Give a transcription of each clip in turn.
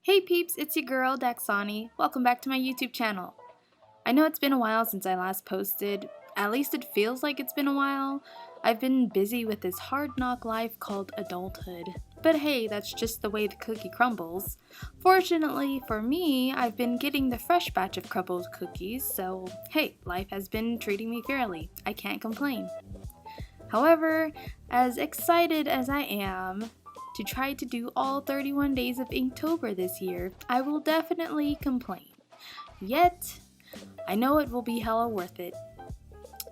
Hey peeps, it's your girl Daxani. Welcome back to my YouTube channel. I know it's been a while since I last posted, at least it feels like it's been a while. I've been busy with this hard knock life called adulthood. But hey, that's just the way the cookie crumbles. Fortunately for me, I've been getting the fresh batch of crumbled cookies, so hey, life has been treating me fairly. I can't complain. However, as excited as I am to try to do all 31 days of Inktober this year, I will definitely complain. Yet, I know it will be hella worth it.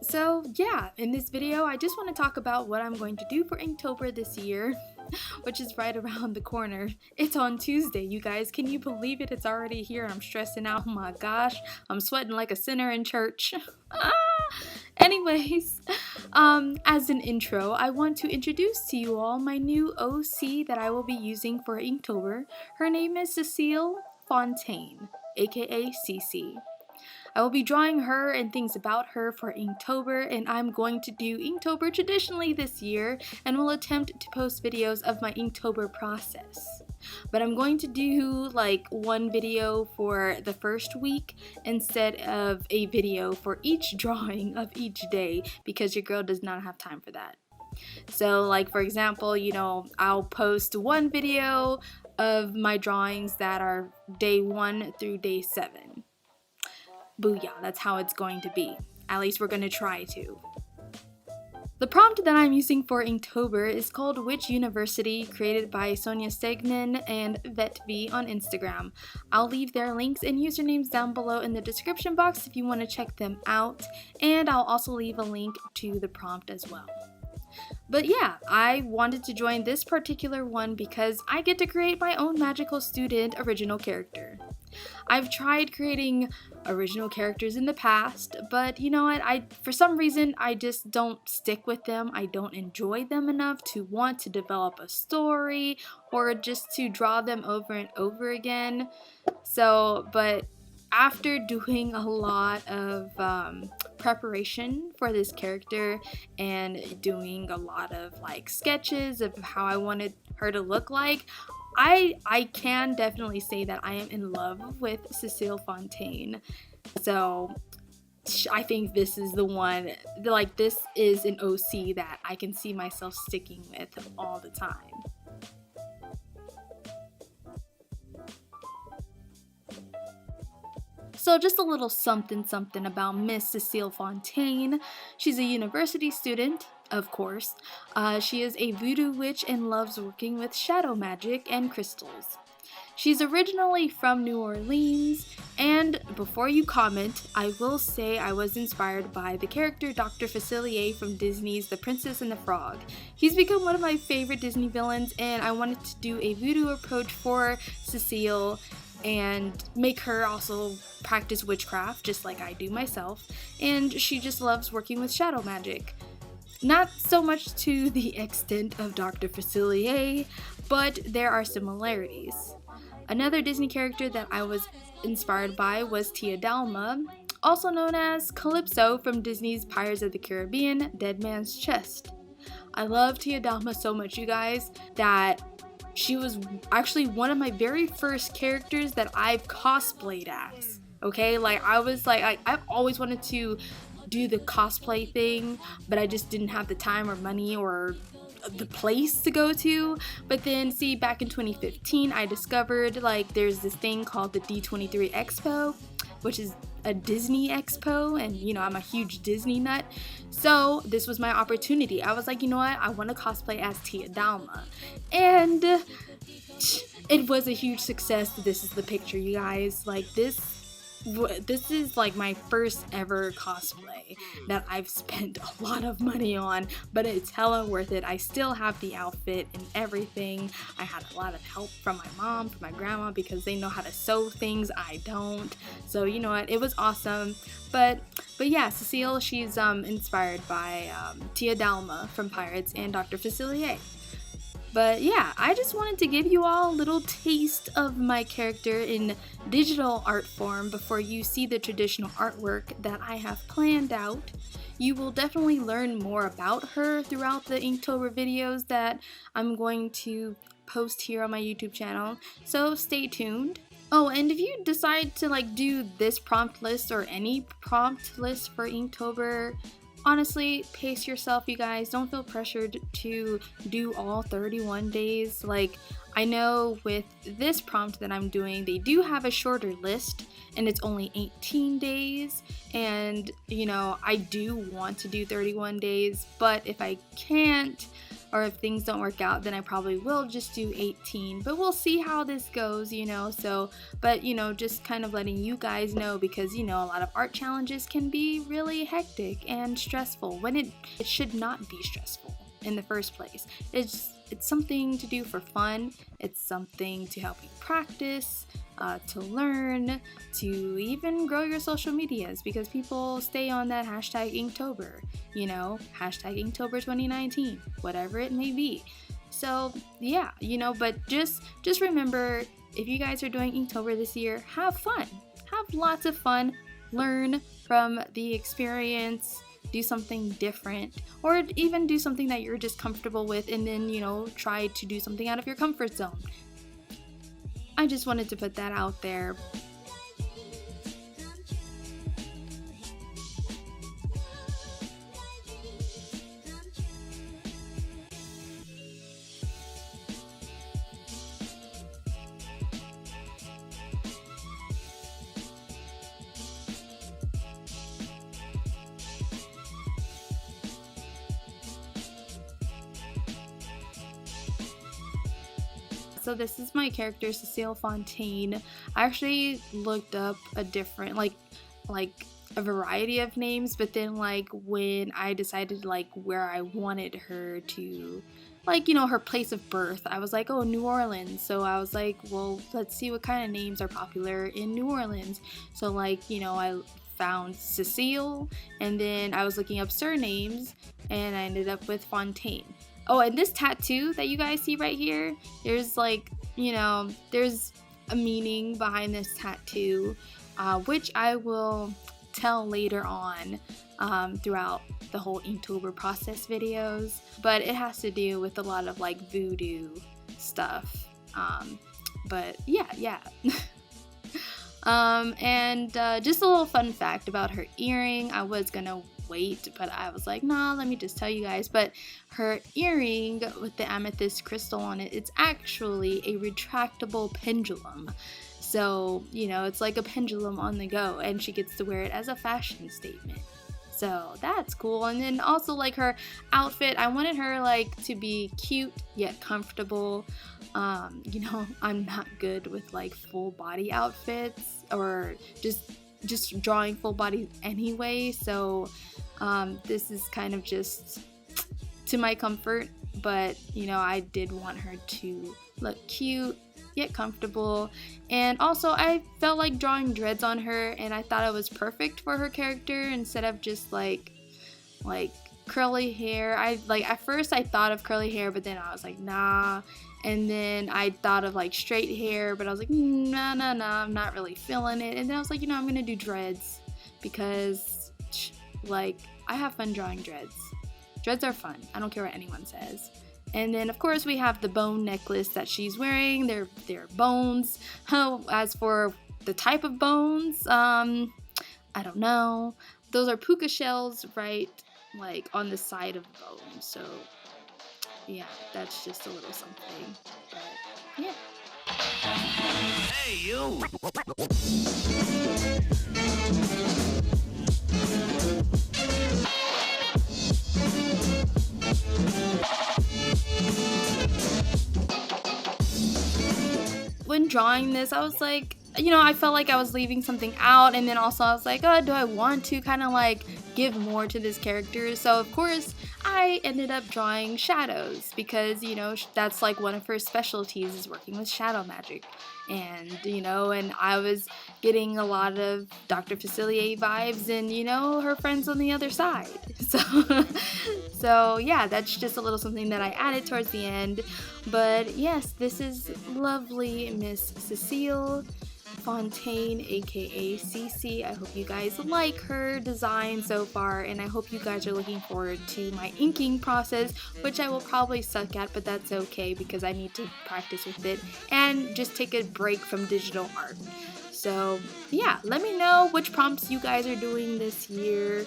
So yeah, in this video I just want to talk about what I'm going to do for Inktober this year, which is right around the corner. It's on Tuesday, you guys. Can you believe it? It's already here and I'm stressing out. Oh my gosh, I'm sweating like a sinner in church. Anyways, as an intro, I want to introduce to you all my new OC that I will be using for Inktober. Her name is Cecile Fontaine, aka CC. I will be drawing her and things about her for Inktober, and I'm going to do Inktober traditionally this year and will attempt to post videos of my Inktober process. But I'm going to do like one video for the first week instead of a video for each drawing of each day because your girl does not have time for that. So like for example, I'll post one video of my drawings that are day 1 through day 7. Booyah, that's how it's going to be. At least we're going to try to. The prompt that I'm using for Inktober is called Which University, created by Soniastegemann and Vetvy on Instagram. I'll leave their links and usernames down below in the description box if you want to check them out, and I'll also leave a link to the prompt as well. But yeah, I wanted to join this particular one because I get to create my own magical student original character. I've tried creating original characters in the past, but you know what, for some reason I just don't stick with them. I don't enjoy them enough to want to develop a story or just to draw them over and over again. But after doing a lot of preparation for this character and doing a lot of like sketches of how I wanted her to look like, I can definitely say that I am in love with Cecile Fontaine. So I think this is the one, like this is an OC that I can see myself sticking with all the time. So just a little something about Miss Cecile Fontaine. She's a university student, of course. She is a voodoo witch and loves working with shadow magic and crystals. She's originally from New Orleans, and before you comment, I will say I was inspired by the character Dr. Facilier from Disney's The Princess and the Frog. He's become one of my favorite Disney villains, and I wanted to do a voodoo approach for Cecile and make her also practice witchcraft just like I do myself, and she just loves working with shadow magic. Not so much to the extent of Dr. Facilier, but there are similarities. Another Disney character that I was inspired by was Tia Dalma, also known as Calypso from Disney's Pirates of the Caribbean, Dead Man's Chest. I love Tia Dalma so much, you guys, that she was actually one of my very first characters that I've cosplayed as. Okay, I've always wanted to do the cosplay thing, but I just didn't have the time or money or the place to go to. But then see, back in 2015 I discovered like there's this thing called the D23 Expo, which is a Disney expo, and I'm a huge Disney nut, so this was my opportunity. I was like, you know what, I want to cosplay as Tia Dalma, and it was a huge success. This is the picture, you guys. Like this is like my first ever cosplay that I've spent a lot of money on, but it's hella worth it. I still have the outfit and everything. I had a lot of help from my mom, from my grandma, because they know how to sew things. I don't. So you know what, it was awesome. But yeah, Cecile, she's inspired by Tia Dalma from Pirates and Dr. Facilier. But yeah, I just wanted to give you all a little taste of my character in digital art form before you see the traditional artwork that I have planned out. You will definitely learn more about her throughout the Inktober videos that I'm going to post here on my YouTube channel, so stay tuned. Oh, and if you decide to like do this prompt list or any prompt list for Inktober, honestly, pace yourself, you guys. Don't feel pressured to do all 31 days. Like, I know with this prompt that I'm doing, they do have a shorter list and it's only 18 days. And, you know, I do want to do 31 days, but if I can't, or if things don't work out, then I probably will just do 18, but we'll see how this goes, you know. So, but you know, just kind of letting you guys know, because you know, a lot of art challenges can be really hectic and stressful when it should not be stressful in the first place. It's something to do for fun. It's something to help you practice, to learn, to even grow your social medias, because people stay on that hashtag Inktober, you know, hashtag Inktober 2019, whatever it may be. So yeah, you know, but just remember, if you guys are doing Inktober this year, have fun, have lots of fun, learn from the experience, do something different, or even do something that you're just comfortable with, and then, you know, try to do something out of your comfort zone. I just wanted to put that out there. So this is my character, Cecile Fontaine. I actually looked up a different, like a variety of names, but then like when I decided like where I wanted her to, like, you know, her place of birth, I was like, oh, New Orleans. So I was like, well, let's see what kind of names are popular in New Orleans. So like, you know, I found Cecile, and then I was looking up surnames, and I ended up with Fontaine. Oh, and this tattoo that you guys see right here, there's like, you know, there's a meaning behind this tattoo, which I will tell later on throughout the whole Inktober process videos. But it has to do with a lot of like voodoo stuff. But yeah. And just a little fun fact about her earring. I was gonna wait, but I was like, nah, let me just tell you guys. But her earring with the amethyst crystal on it, it's actually a retractable pendulum. So, you know, it's like a pendulum on the go, and she gets to wear it as a fashion statement. So that's cool. And then also like her outfit, I wanted her like to be cute yet comfortable. You know, I'm not good with like full body outfits, or just drawing full bodies anyway. So this is kind of just to my comfort, but you know, I did want her to look cute yet comfortable. And also I felt like drawing dreads on her, and I thought it was perfect for her character instead of just like curly hair. At first I thought of curly hair, but then I was like, nah. And then I thought of like straight hair, but I was like, nah, I'm not really feeling it. And then I was like, you know, I'm gonna do dreads, because like I have fun drawing dreads. Dreads are fun. I don't care what anyone says. And then of course we have the bone necklace that she's wearing. They're bones. As for the type of bones, I don't know. Those are puka shells, right? Like on the side of the bone. So yeah, that's just a little something. But yeah. Hey, you! When drawing this, I was like, you know, I felt like I was leaving something out, and then also I was like, oh, do I want to kind of like give more to this character? So of course I ended up drawing shadows, because you know, that's like one of her specialties, is working with shadow magic. And you know, and I was getting a lot of Dr. Facilier vibes, and you know, her friends on the other side. So yeah, that's just a little something that I added towards the end. But yes, this is lovely Miss Cecile Fontaine, aka CC. I hope you guys like her design so far, and I hope you guys are looking forward to my inking process, which I will probably suck at, but that's okay because I need to practice with it and just take a break from digital art. So yeah, let me know which prompts you guys are doing this year,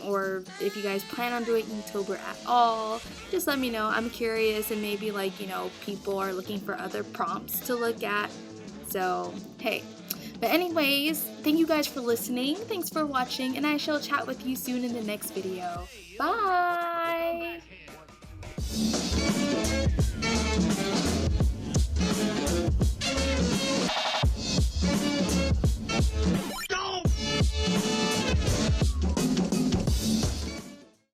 or if you guys plan on doing Inktober at all. Just let me know. I'm curious, and maybe like, you know, people are looking for other prompts to look at. So hey, but anyways, thank you guys for listening. Thanks for watching, and I shall chat with you soon in the next video. Bye!